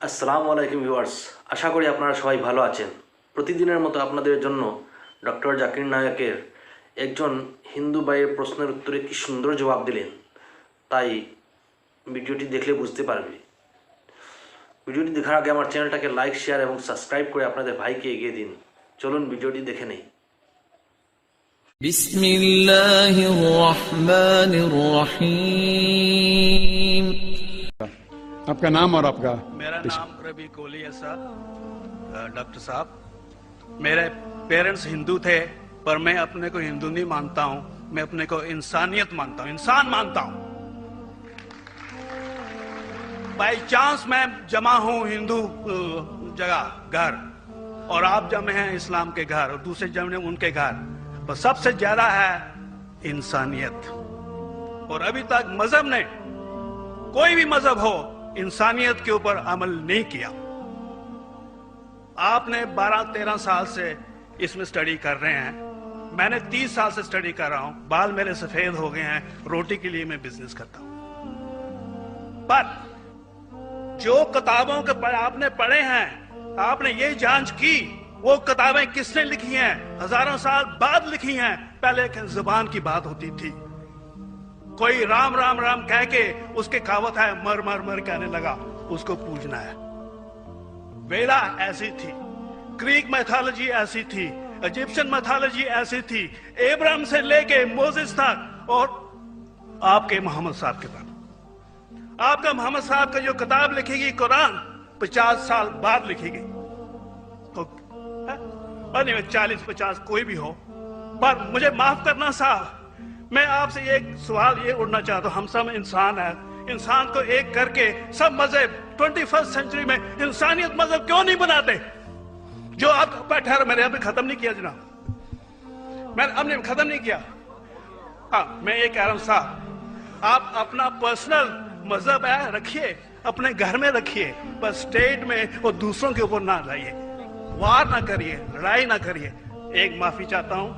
আসসালামু আলাইকুম ভিউয়ার্স, আশা করি আপনারা সবাই ভালো আছেন। প্রতিদিনের মতো আপনাদের জন্য ডক্টর জাকির নায়কের একজন হিন্দু ভাইয়ের প্রশ্নের উত্তরে কি সুন্দর জবাব দিলেন, তাই ভিডিওটি দেখলে বুঝতে পারবে। ভিডিওটি দেখার আগে আমার চ্যানেলটাকে লাইক, শেয়ার এবং সাবস্ক্রাইব করে আপনাদের ভাইকে এগিয়ে দিন। চলুন ভিডিওটি দেখে নেই। বিসমিল্লাহির রহমানির রহিম। आपका नाम और आपका? मेरा नाम रवि कोहली है सर। डॉक्टर साहब, मेरे पेरेंट्स हिंदू थे, पर मैं अपने को हिंदू नहीं मानता हूं। मैं अपने को इंसानियत मानता हूं, इंसान मानता हूं। बाई चांस मैं जमा हूं हिंदू जगह घर, और आप जमे हैं इस्लाम के घर, और दूसरे जमे उनके घर, पर सबसे ज्यादा है इंसानियत। और अभी तक मजहब ने, कोई भी मजहब हो, इंसानियत के ऊपर अमल नहीं किया। आपने 12-13 साल से इसमें स्टडी कर रहे हैं, मैंने 30 साल से स्टडी कर रहा हूं, बाल मेरे सफेद हो गए हैं, रोटी के लिए मैं बिजनेस करता हूं। पर जो किताबों के आपने पढ़े हैं, आपने ये जांच की वो किताबें किसने लिखी हैं? हजारों साल बाद लिखी हैं। पहले जुबान की बात होती थी, कोई राम राम राम कह के उसके कहावत है मर मर मर कहने लगा, उसको पूजना है। वेदा ऐसी थी, ग्रीक मैथोलॉजी ऐसी थी, इजिप्शियन मैथोलॉजी ऐसी थी, इब्राहिम से लेके मोसेस तक, और आपके मोहम्मद साहब के तक। आपका मोहम्मद साहब का जो किताब लिखेगी कुरान 50 साल बाद लिखेगी, तो 40-50 कोई भी हो। पर मुझे माफ करना साहब, मैं आपसे एक सवाल ये उड़ना चाहता हूं। हम सब इंसान हैं, इंसान को एक करके सब मजहब 21st सेंचुरी में इंसानियत मजहब क्यों नहीं बनाते? जो आप ठहरो, मैंने अभी खत्म नहीं किया जनाब, मैंने हमने खत्म नहीं किया। हाँ, मैं ये कह रहा हूं साहब, आप अपना पर्सनल मजहब है रखिए, अपने घर में रखिए, पर स्टेट में और दूसरों के ऊपर ना लाइए, वार ना करिए, लड़ाई ना करिए। एक माफी चाहता हूं,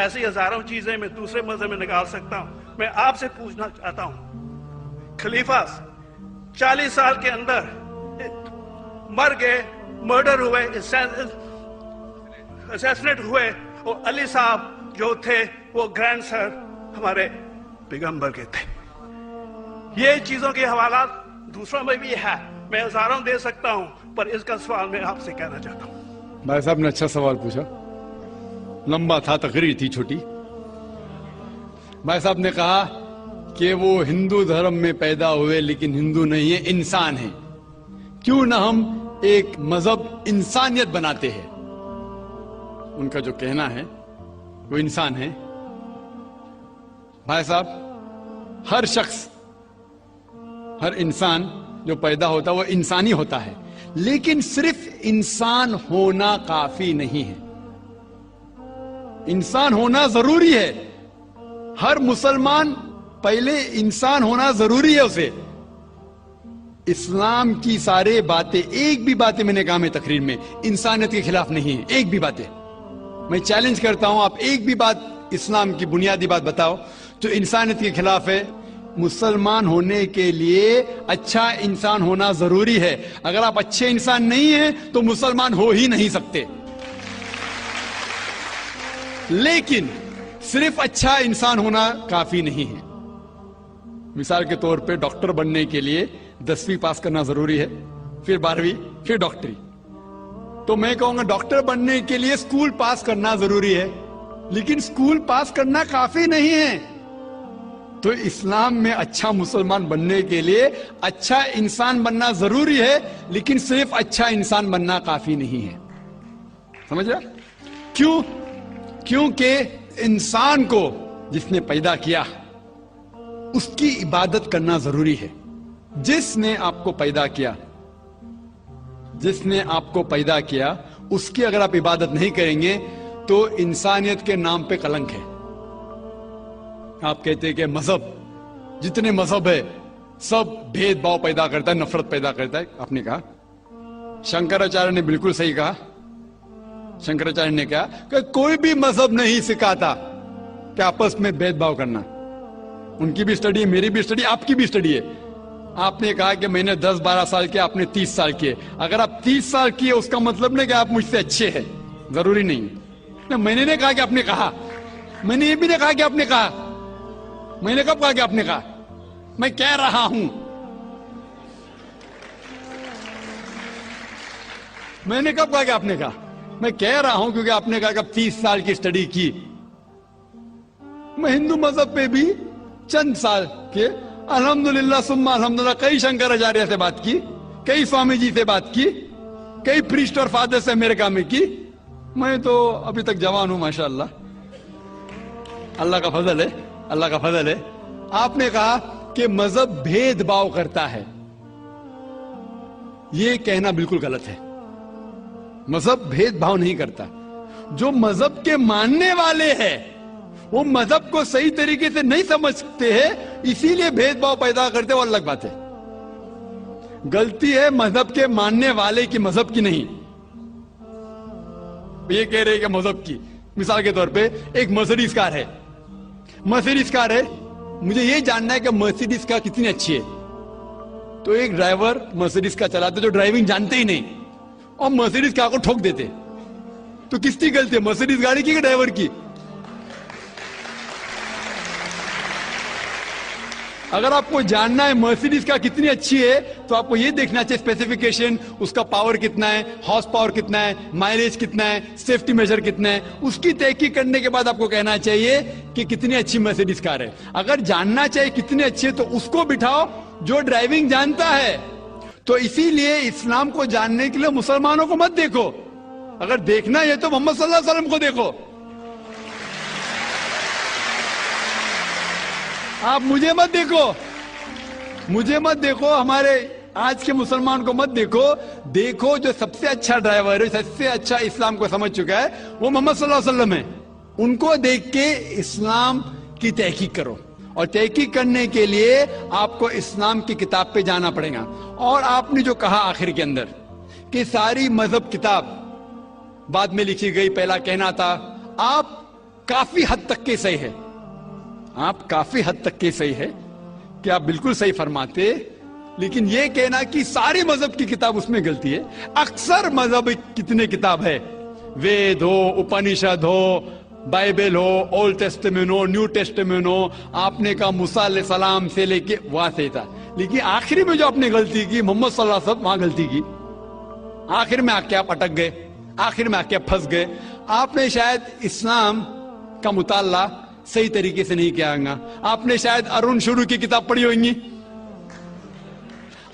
ऐसी हजारों चीजें मैं दूसरे मजहब में निकाल सकता हूं। मैं आपसे पूछना चाहता हूं, खलीफा 40 साल के अंदर मर गए, मर्डर हुए, असैसिनेट हुए, और अली साहब जो थे वो ग्रैंड सर हमारे पैगंबर के थे। ये चीजों के हवाला दूसरों में भी है, मैं हजारों दे सकता हूं, पर इसका सवाल मैं आपसे कहना चाहता हूं। भाई साहब ने अच्छा सवाल पूछा, लंबा था, तकरीर थी छोटी। भाई साहब ने कहा कि वो हिंदू धर्म में पैदा हुए लेकिन हिंदू नहीं है, इंसान है। क्यों ना हम एक मजहब इंसानियत बनाते हैं? उनका जो कहना है वो इंसान है। भाई साहब, हर शख्स, हर इंसान जो पैदा होता है वो इंसानी होता है, लेकिन सिर्फ इंसान होना काफी नहीं है। इंसान होना जरूरी है। हर मुसलमान पहले इंसान होना जरूरी है उसे। इस्लाम की सारे बातें, एक भी बातें मैंने कहा मैं तकरीर में, इंसानियत के खिलाफ नहीं है। एक भी बातें मैं चैलेंज करता हूं, आप एक भी बात इस्लाम की बुनियादी बात बताओ तो इंसानियत के खिलाफ है। मुसलमान होने के लिए अच्छा इंसान होना जरूरी है। अगर आप अच्छे इंसान नहीं हैं तो मुसलमान हो ही नहीं सकते। लेकिन सिर्फ अच्छा इंसान होना काफी नहीं है। मिसाल के तौर पे डॉक्टर बनने के लिए 10वीं पास करना जरूरी है, फिर 12वीं, फिर डॉक्टरी। तो मैं कहूंगा डॉक्टर बनने के लिए स्कूल पास करना जरूरी है, लेकिन स्कूल पास करना काफी नहीं है। तो इस्लाम में अच्छा मुसलमान बनने के लिए अच्छा इंसान बनना जरूरी है, लेकिन सिर्फ अच्छा इंसान बनना काफी नहीं है। समझ रहे? क्यों? क्योंकि इंसान को जिसने पैदा किया उसकी इबादत करना जरूरी है। जिसने आपको पैदा किया, जिसने आपको पैदा किया, उसकी अगर आप इबादत नहीं करेंगे तो इंसानियत के नाम पे कलंक है। आप कहते हैं कि मजहब, जितने मजहब है सब भेदभाव पैदा करता है, नफरत पैदा करता है। आपने कहा, शंकराचार्य ने बिल्कुल सही कहा। शंकराचार्य ने कहा कि कोई भी मजहब नहीं सिखाता कि आपस में भेदभाव करना। उनकी भी स्टडी है, मेरी भी स्टडी, आपकी भी स्टडी है। آپ نے کہا کہ میں نے 10-12 سال کیا, آپ نے 30 سال کیے. اگر آپ 30 سال کیے اس کا مطلب نہیں کہ آپ مجھ سے اچھے ہیں, ضروری نہیں. میں نے نہیں کہا کہ آپ نے کہا, میں نے یہ بھی نہیں کہا کہ آپ نے کہا. میں نے کب کہا کہ آپ نے کہا؟ میں کہہ رہا ہوں. میں نے کب کہا کہ آپ نے کہا؟ میں کہہ رہا ہوں کیونکہ آپ نے کہا کہ آپ 30 سال کی اسٹڈی کی. میں ہندو مذہب پہ بھی چند سال کے الحمدللہ ثم الحمدللہ کئی شنکراچاریہ سے بات کی, کئی سوامی جی سے بات کی, کئی پریسٹ اور فادر سے امریکہ میں کی. میں تو ابھی تک جوان ہوں ماشاءاللہ, اللہ کا فضل ہے, اللہ کا فضل ہے. آپ نے کہا کہ مذہب بھید بھاؤ کرتا ہے. یہ کہنا بالکل غلط ہے. مذہب بھید بھاؤ نہیں کرتا. جو مذہب کے ماننے والے ہیں وہ مذہب کو صحیح طریقے سے نہیں سمجھتے ہیں, اسی لیے بھید بھاؤ پیدا کرتے, وہ الگ بات ہے. غلطی ہے مذہب کے ماننے والے کی, مذہب کی نہیں. یہ کہہ رہے کہ مذہب کی, مثال کے طور پہ ایک مرسیڈیز کار ہے, مرسیڈیز کار ہے, مجھے یہ جاننا ہے کہ مرسیڈیز کار کتنی اچھی ہے. تو ایک ڈرائیور مرسیڈیز کار چلاتے جو ڈرائیونگ جانتے ہی نہیں اور مرسیڈیز کار کو ٹھوک دیتے, تو کس کی غلطی ہے, مرسیڈیز گاڑی کی کہ ڈرائیور کی؟ اگر آپ کو جاننا ہے مرسیڈیز کا کتنی اچھی ہے تو آپ کو یہ دیکھنا چاہیے اسپیسیفیکیشن, اس کا پاور کتنا ہے, ہارس پاور کتنا ہے, مائلیج کتنا ہے, سیفٹی میجر کتنا ہے. اس کی تحقیق کرنے کے بعد آپ کو کہنا چاہیے کہ کتنی اچھی مرسیڈیز کار ہے. اگر جاننا چاہیے کتنی اچھی ہے تو اس کو بٹھاؤ جو ڈرائیونگ جانتا ہے. تو اسی لیے اسلام کو جاننے کے لیے مسلمانوں کو مت دیکھو, اگر دیکھنا ہے تو محمد صلی اللہ علیہ وسلم کو دیکھو. آپ مجھے مت دیکھو, مجھے مت دیکھو, ہمارے آج کے مسلمان کو مت دیکھو. دیکھو جو سب سے اچھا ڈرائیور ہے, سب سے اچھا اسلام کو سمجھ چکا ہے, وہ محمد صلی اللہ علیہ وسلم ہے. ان کو دیکھ کے اسلام کی تحقیق کرو, اور تحقیق کرنے کے لیے آپ کو اسلام کی کتاب پہ جانا پڑے گا. اور آپ نے جو کہا آخر کے اندر کہ ساری مذہب کتاب بعد میں لکھی گئی, پہلا کہنا تھا, آپ کافی حد تک کے صحیح ہے, آپ کافی حد تک کے صحیح ہے کہ آپ بالکل صحیح فرماتے, لیکن یہ کہنا کہ ساری مذہب کی کتاب اس میں غلطی ہے. اکثر مذہب کتنے کتاب ہے, وید ہو, اپنشد ہو, بائبل ہو, اولڈ ٹیسٹمنٹ ہو, نیو ٹیسٹمنٹ ہو. آپ نے کہا موسیٰ علیہ السلام سے لے کے وہاں سے تھا, لیکن آخری میں جو آپ نے غلطی کی محمد صلی اللہ علیہ وسلم, وہاں غلطی کی. آخر میں آ کے آپ اٹک گئے, آخر میں آ کے آپ پھنس گئے. آپ نے شاید اسلام کا مطالعہ صحیح طریقے سے نہیں کیا گا. آپ نے شاید ارون شروع کی کتاب پڑھی ہوگی.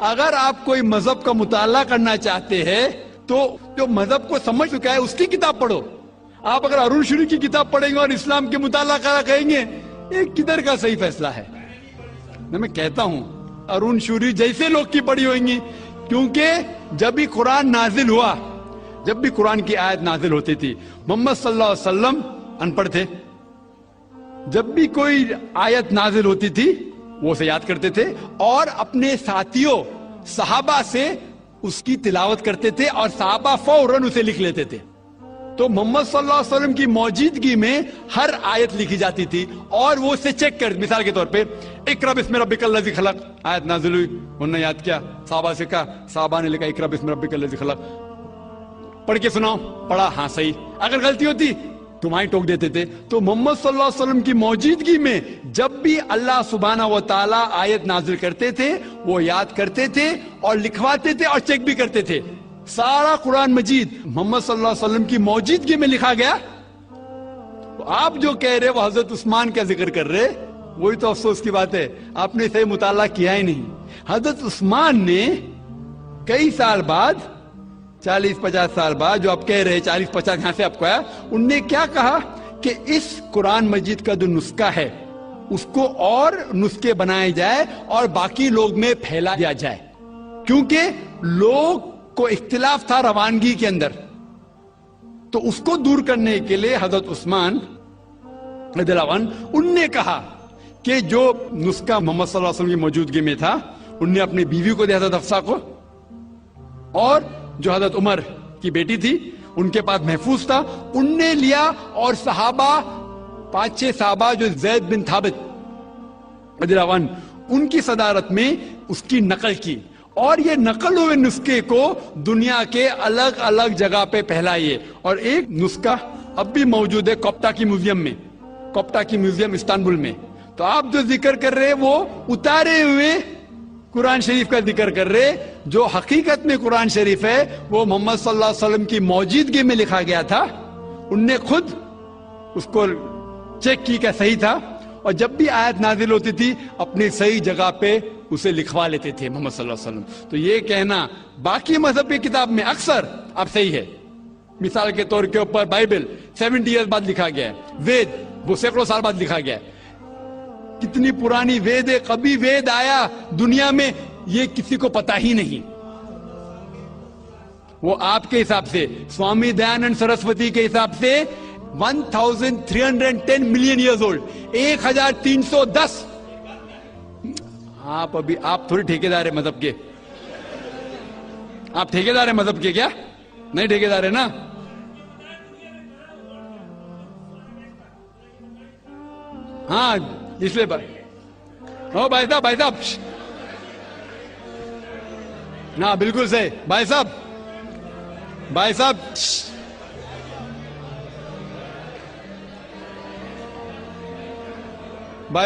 اگر آپ کوئی مذہب کا مطالعہ کرنا چاہتے ہیں تو جو مذہب کو سمجھ چکا ہے اس کی کتاب پڑھو. آپ اگر ارون شروع کی کتاب پڑھیں گے اور اسلام کے مطالعہ کرا کہیں گے, یہ کدھر کا صحیح فیصلہ ہے؟ میں کہتا ہوں ارون شوری جیسے لوگ کی پڑھی ہوئیں گی, کیونکہ جب بھی قرآن نازل ہوا, جب بھی قرآن کی آیت نازل ہوتی تھی, محمد صلی اللہ علیہ وسلم ان پڑھ تھے. جب بھی کوئی آیت نازل ہوتی تھی وہ اسے یاد کرتے تھے اور اپنے ساتھیوں صحابہ سے اس کی تلاوت کرتے تھے, اور صحابہ فوراً اسے لکھ لیتے تھے. تو محمد صلی اللہ علیہ وسلم کی موجودگی میں ہر آیت لکھی جاتی تھی اور وہ اسے چیک کر, مثال کے طور پہ اقرا بسم ربک الذی خلق آیت نازل ہوئی, انہوں نے یاد کیا, صحابہ سے کہا, صحابہ نے لکھا اقرا بسم ربک الذی خلق, پڑھ کے سناؤ, پڑھا, ہاں صحیح. اگر غلطی ہوتی تمہاری ٹوک دیتے تھے. تو محمد صلی اللہ علیہ وسلم کی موجودگی میں جب بھی اللہ سبحانہ و تعالیٰ آیت نازل کرتے تھے وہ یاد کرتے تھے اور لکھواتے تھے اور چیک بھی کرتے تھے. سارا قرآن مجید محمد صلی اللہ علیہ وسلم کی موجودگی میں لکھا گیا. آپ جو کہہ رہے وہ حضرت عثمان کا ذکر کر رہے, وہی تو افسوس کی بات ہے, آپ نے صحیح مطالعہ کیا ہی نہیں. حضرت عثمان نے کئی سال بعد, 40-50 سال بعد, جو آپ کہہ رہے 40-50 یہاں سے آپ کو آیا, ان نے کیا کہا کہ اس قرآن مجید کا جو نسخہ ہے اس کو اور نسخے بنائے جائے اور باقی لوگ میں پھیلا دیا جائے, کیونکہ لوگ کو اختلاف تھا روانگی کے اندر. تو اس کو دور کرنے کے لیے حضرت عثمان رضی اللہ عنہ, ان نے کہا کہ جو نسخہ محمد صلی اللہ علیہ وسلم کی موجودگی میں تھا ان نے اپنی بیوی کو دیا حضرت حفصہ کو, اور جو حضرت عمر کی بیٹی تھی ان کے پاس محفوظ تھا, ان نے لیا. اور صحابہ 5-6 صحابہ جو زید بن ثابت رضی اللہ عنہ ان کی صدارت میں उसकी नकल की और ये नकल हुए नुस्खे को दुनिया के अलग अलग जगह पे फैलाइए। और एक नुस्खा अब भी मौजूद है कोप्टा की म्यूजियम इस्तांबुल में। तो आप जो जिक्र कर रहे हैं वो उतारे हुए कुरान शरीफ का जिक्र कर रहे, जो हकीकत में कुरान शरीफ है वो मोहम्मद सल्लल्लाहु अलैहि वसल्लम की मौजूदगी में लिखा गया था। उनने खुद उसको चेक की क्या सही था, और जब भी आयत नाजिल होती थी अपनी सही जगह पे उसे लिखवा लेते थे मोहम्मद सल्लल्लाहु अलैहि वसल्लम। तो ये कहना बाकी मजहब की किताब में अक्सर अब सही है। मिसाल के तौर के ऊपर बाइबल 70 ईयर्स बाद लिखा गया है, वेद वो सैकड़ों साल बाद लिखा गया है। कितनी पुरानी वेद है, कभी वेद आया दुनिया में ये किसी को पता ही नहीं। वो आपके हिसाब से, स्वामी दयानंद सरस्वती के हिसाब से 1310 मिलियन ईयर्स ओल्ड, 1310। आप थोड़ी ठेकेदार है मजहब के, आप ठेकेदार है मजहब के क्या? नहीं ठेकेदार है ना। हाँ इसलिए ओ भाई साहब ना बिल्कुल सही भाई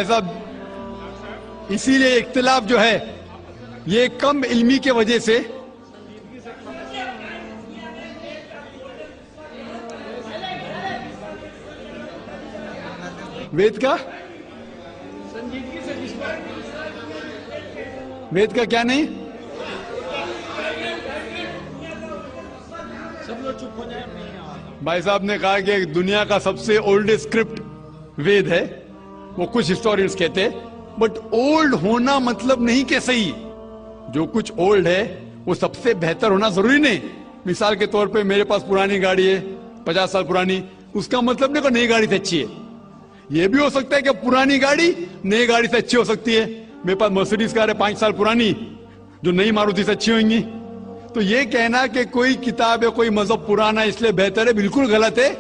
साहब इसीलिए इख्तिलाफ जो है ये कम इल्मी के वजह से वेद का क्या नहीं, भाई साहब ने कहा कि दुनिया का सबसे ओल्डेस्ट स्क्रिप्ट वेद है, वो कुछ हिस्टोरियंस कहते हैं। बट ओल्ड होना मतलब नहीं कि सही, जो कुछ ओल्ड है वो सबसे बेहतर होना जरूरी नहीं। मिसाल के तौर पे मेरे पास पुरानी गाड़ी है 50 साल पुरानी, उसका मतलब नहीं कि नई गाड़ी से अच्छी है। ये भी हो सकता है कि पुरानी गाड़ी नई गाड़ी से अच्छी हो सकती है। मेरे पास मर्सिडीज कार है 5 साल पुरानी, जो नई मारुति से अच्छी होंगी। तो ये कहना कि कोई किताब है कोई मजहब पुराना इसलिए बेहतर है, बिल्कुल गलत है।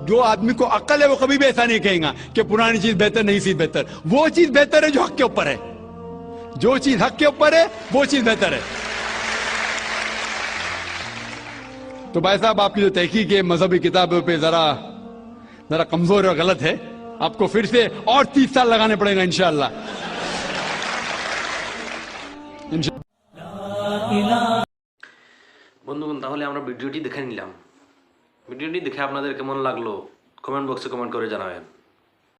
जो आदमी को अक्ल है वो कभी भी ऐसा नहीं कहेगा कि पुरानी चीज बेहतर नई चीज बेहतर। वो चीज बेहतर है जो हक के ऊपर है, जो चीज हक के ऊपर है वो चीज बेहतर है। तो भाई साहब आपकी जो तहकीक है मजहबी किताबों पे जरा कमजोर और गलत है। आपको फिर से और 30 साल लगाने पड़ेगा इंशाअल्लाह। বন্ধুগণ, তাহলে আমরা ভিডিওটি দেখে নিলাম। ভিডিওটি দেখে আপনাদের কেমন লাগলো কমেন্ট বক্সে কমেন্ট করে জানাবেন।